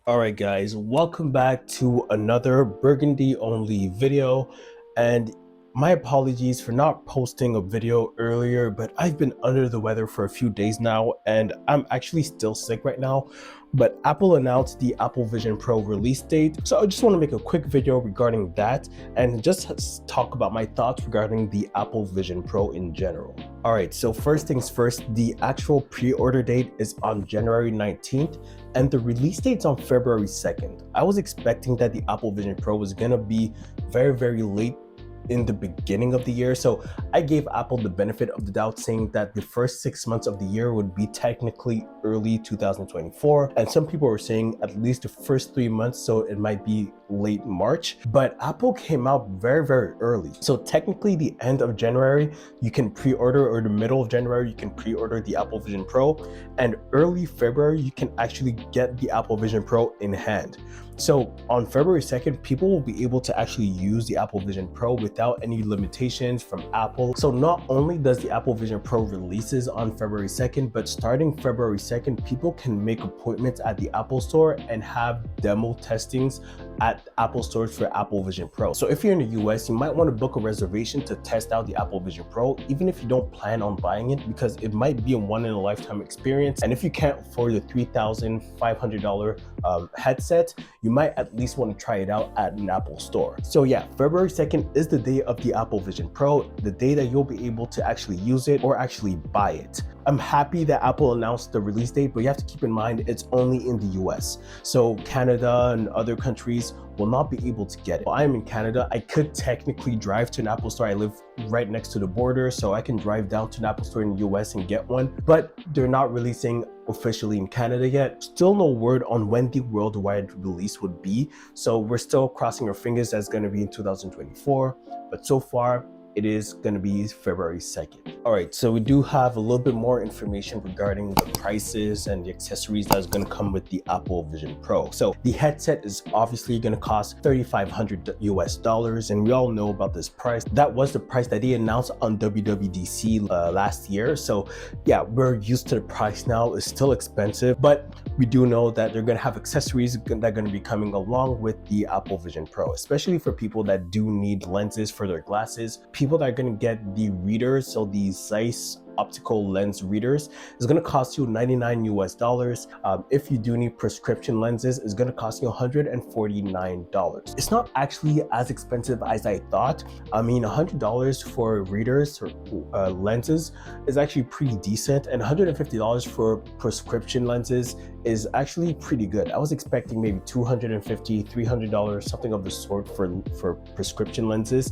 Alright guys, welcome back to another Burgundy only video, and my apologies for not posting a video earlier, but I've been under the weather for a few days now and I'm actually still sick right now. But Apple announced the Apple Vision Pro release date, so I just want to make a quick video regarding that and just talk about my thoughts regarding the Apple Vision Pro in general. Alright, so first things first, the actual pre-order date is on January 19th and the release date's on February 2nd. I was expecting that the Apple Vision Pro was gonna be very late in the beginning of the year, so I gave Apple the benefit of the doubt, saying that the first 6 months of the year would be technically early 2024, and some people were saying at least the first 3 months, so it might be late March. But Apple came out very early, so technically the end of January you can pre-order, or the middle of January you can pre-order the Apple Vision Pro, and early February you can actually get the Apple Vision Pro in hand. So on February 2nd, people will be able to actually use the Apple Vision Pro without any limitations from Apple. So not only does the Apple Vision Pro releases on February 2nd, but starting February 2nd, people can make appointments at the Apple Store and have demo testings at Apple stores for Apple Vision Pro. So if you're in the US, you might want to book a reservation to test out the Apple Vision Pro, even if you don't plan on buying it, because it might be a one-in-a-lifetime experience. And if you can't afford the $3,500 headset, you might at least want to try it out at an Apple store. So yeah, February 2nd is the day of the Apple Vision Pro, the day that you'll be able to actually use it or actually buy it. I'm happy that Apple announced the release date, but you have to keep in mind it's only in the US. So Canada and other countries will not be able to get it. I'm in Canada. I could technically drive to an Apple store. I live right next to the border, so I can drive down to an Apple store in the US and get one, but they're not releasing officially in Canada yet. Still no word on when the worldwide release would be, so we're still crossing our fingers that's going to be in 2024, but so far it is going to be February 2nd. All right, so we do have a little bit more information regarding the prices and the accessories that's going to come with the Apple Vision Pro. So the headset is obviously going to cost $3,500 US, and we all know about this price. That was the price that they announced on WWDC last year. So yeah, we're used to the price now. It's still expensive, but we do know that they're going to have accessories that are going to be coming along with the Apple Vision Pro, especially for people that do need lenses for their glasses. People that are going to get the readers, so the Zeiss optical lens readers, is going to cost you $99 US. If you do need prescription lenses, it's going to cost you $149. It's not actually as expensive as I thought. I mean, $100 for readers or lenses is actually pretty decent, and $150 for prescription lenses is actually pretty good. I was expecting maybe $250, $300, something of the sort for prescription lenses.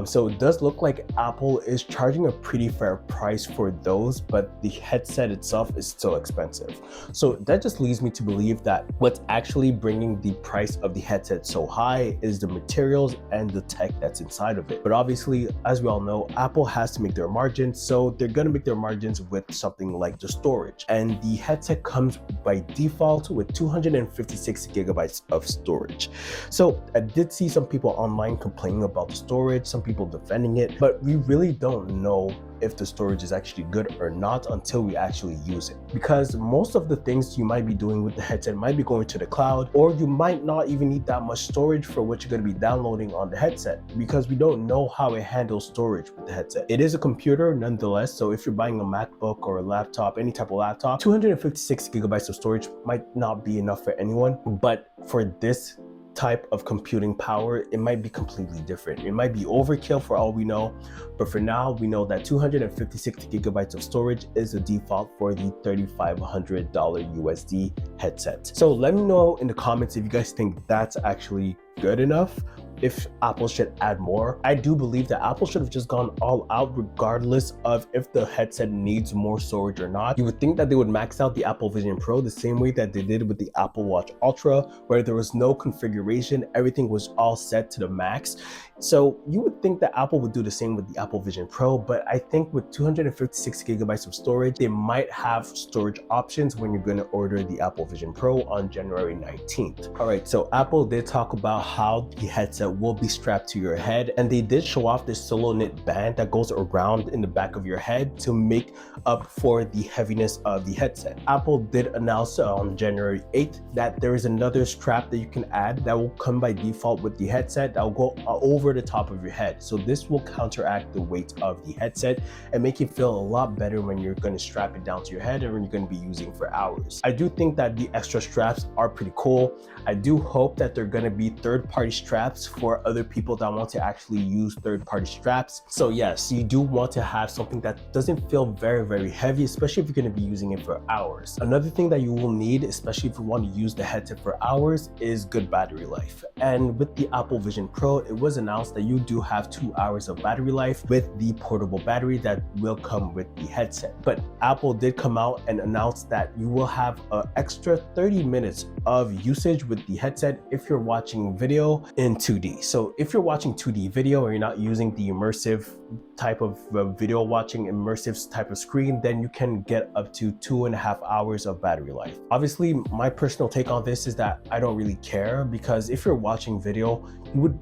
So it does look like Apple is charging a pretty fair price for those, but the headset itself is still expensive. So that just leads me to believe that what's actually bringing the price of the headset so high is the materials and the tech that's inside of it. But obviously, as we all know, Apple has to make their margins, so they're going to make their margins with something like the storage. And the headset comes by default with 256 gigabytes of storage. So I did see some people online complaining about the storage, some people defending it, but we really don't know if the storage is actually good or not until we actually use it, because most of the things you might be doing with the headset might be going to the cloud, or you might not even need that much storage for what you're going to be downloading on the headset, because we don't know how it handles storage with the headset. It is a computer nonetheless, so if you're buying a MacBook or a laptop, any type of laptop, 256 gigabytes of storage might not be enough for anyone, but for this type of computing power, it might be completely different. It might be overkill for all we know, but for now we know that 256 gigabytes of storage is the default for the $3,500 USD headset. So let me know in the comments if you guys think that's actually good enough, if Apple should add more. I do believe that Apple should have just gone all out regardless of if the headset needs more storage or not. You would think that they would max out the Apple Vision Pro the same way that they did with the Apple Watch Ultra, where there was no configuration, everything was all set to the max. So you would think that Apple would do the same with the Apple Vision Pro, but I think with 256 gigabytes of storage, they might have storage options when you're going to order the Apple Vision Pro on January 19th. All right, so Apple did talk about how the headset that will be strapped to your head, and they did show off this solo knit band that goes around in the back of your head to make up for the heaviness of the headset. Apple did announce on January 8th that there is another strap that you can add that will come by default with the headset that will go over the top of your head. So this will counteract the weight of the headset and make it feel a lot better when you're going to strap it down to your head and when you're going to be using for hours. I do think that the extra straps are pretty cool. I do hope that they're going to be third-party straps for other people that want to actually use third-party straps. So yes, you do want to have something that doesn't feel very heavy, especially if you're going to be using it for hours. Another thing that you will need, especially if you want to use the headset for hours, is good battery life. And with the Apple Vision Pro, it was announced that you do have 2 hours of battery life with the portable battery that will come with the headset. But Apple did come out and announce that you will have an extra 30 minutes of usage with the headset if you're watching video in 2D. So if you're watching 2D video or you're not using the immersive type of video watching, immersive type of screen, then you can get up to 2.5 hours of battery life. Obviously, my personal take on this is that I don't really care, because if you're watching video, you would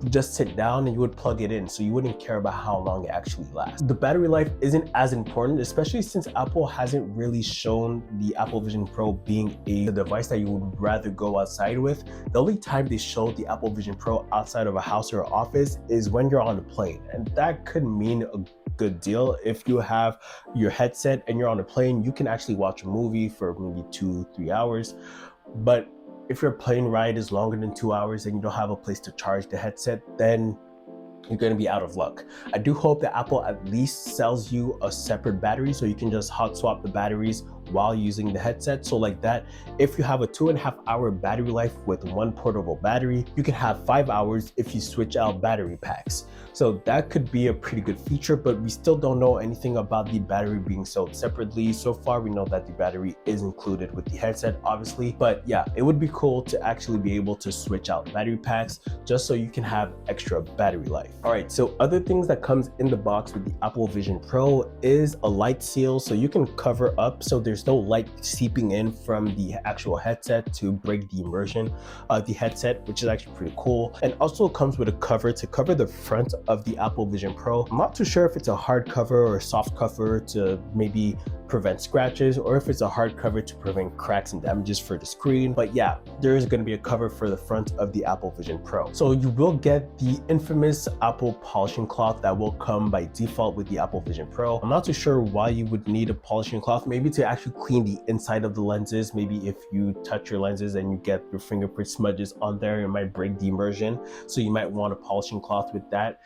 just sit down and you would plug it in, so you wouldn't care about how long it actually lasts. The battery life isn't as important, especially since Apple hasn't really shown the Apple Vision Pro being a device that you would rather go outside with. The only time they showed the Apple Vision Pro outside of a house or office is when you're on a plane, and that could mean a good deal. If you have your headset and you're on a plane, you can actually watch a movie for maybe 2-3 hours. But if your plane ride is longer than 2 hours and you don't have a place to charge the headset, then you're going to be out of luck. I do hope that Apple at least sells you a separate battery so you can just hot swap the batteries while using the headset. So like that, if you have a 2.5 hour battery life with one portable battery, you can have 5 hours if you switch out battery packs. So that could be a pretty good feature, but we still don't know anything about the battery being sold separately. So far, we know that the battery is included with the headset, obviously, but yeah, it would be cool to actually be able to switch out battery packs just so you can have extra battery life. All right, so other things that comes in the box with the Apple Vision Pro is a light seal, so you can cover up so there's no light seeping in from the actual headset to break the immersion of the headset, which is actually pretty cool. And also comes with a cover to cover the front of the Apple Vision Pro. I'm not too sure if it's a hard cover or a soft cover to maybe prevent scratches, or if it's a hard cover to prevent cracks and damages for the screen. But yeah, there is going to be a cover for the front of the Apple Vision Pro. So you will get the infamous Apple polishing cloth that will come by default with the Apple Vision Pro. I'm not too sure why you would need a polishing cloth, maybe to actually clean the inside of the lenses. Maybe if you touch your lenses and you get your fingerprint smudges on there, it might break the immersion. So you might want a polishing cloth with that.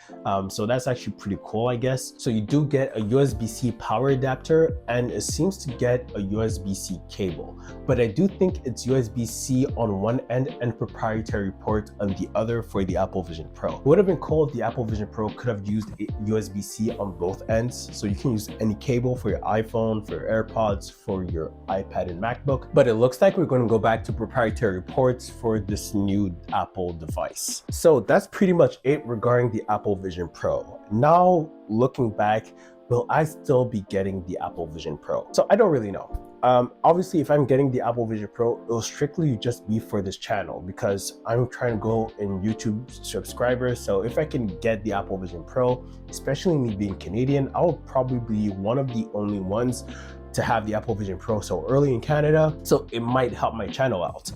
So that's actually pretty cool, I guess. So you do get a USB-C power adapter, and it seems to get a USB-C cable, but I do think it's USB-C on one end and proprietary port on the other for the Apple Vision Pro. It would have been cool if the Apple Vision Pro could have used USB-C on both ends, so you can use any cable for your iPhone, for your AirPods, for your iPad and MacBook, but it looks like we're going to go back to proprietary ports for this new Apple device. So that's pretty much it regarding the Apple Vision Pro. Now, looking back, will I still be getting the Apple Vision Pro? So I don't really know. Obviously, if I'm getting the Apple Vision Pro, it'll strictly just be for this channel because I'm trying to go in YouTube subscribers. So if I can get the Apple Vision Pro, especially me being Canadian, I'll probably be one of the only ones to have the Apple Vision Pro so early in Canada, so it might help my channel out.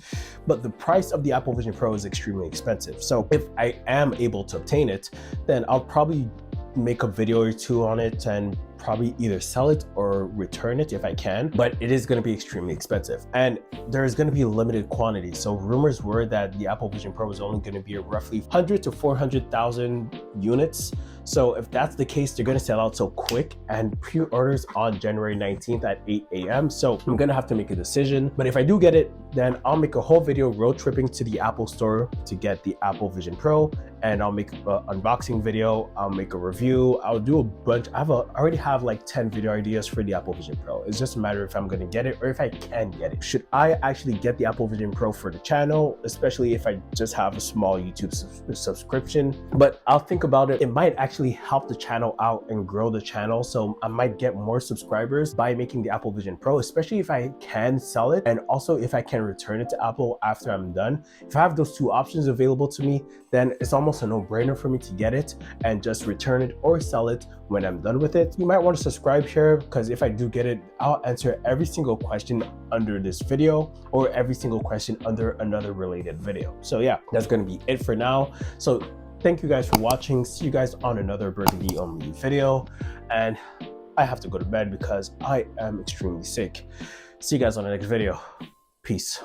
But the price of the Apple Vision Pro is extremely expensive. So if I am able to obtain it, then I'll probably make a video or two on it and probably either sell it or return it if I can, but it is going to be extremely expensive and there is going to be a limited quantity. So rumors were that the Apple Vision Pro is only going to be roughly 100 to 400,000 units. So if that's the case, they're going to sell out so quick, and pre-orders on January 19th at 8 a.m. So I'm going to have to make a decision. But if I do get it, then I'll make a whole video road tripping to the Apple store to get the Apple Vision Pro, and I'll make an unboxing video. I'll make a review. I'll do a bunch. I already have like 10 video ideas for the Apple Vision Pro. It's just a matter if I'm going to get it or if I can get it. Should I actually get the Apple Vision Pro for the channel, especially if I just have a small YouTube subscription? But I'll think about it. It might actually help the channel out and grow the channel. So I might get more subscribers by making the Apple Vision Pro, especially if I can sell it and also if I can return it to Apple after I'm done. If I have those two options available to me, then it's almost almost a no-brainer for me to get it and just return it or sell it when I'm done with it. You might want to subscribe here, because if I do get it, I'll answer every single question under this video or every single question under another related video. So yeah, that's going to be it for now. So thank you guys for watching. See you guys on another Burgundy only video, and I have to go to bed because I am extremely sick. See you guys on the next video. Peace.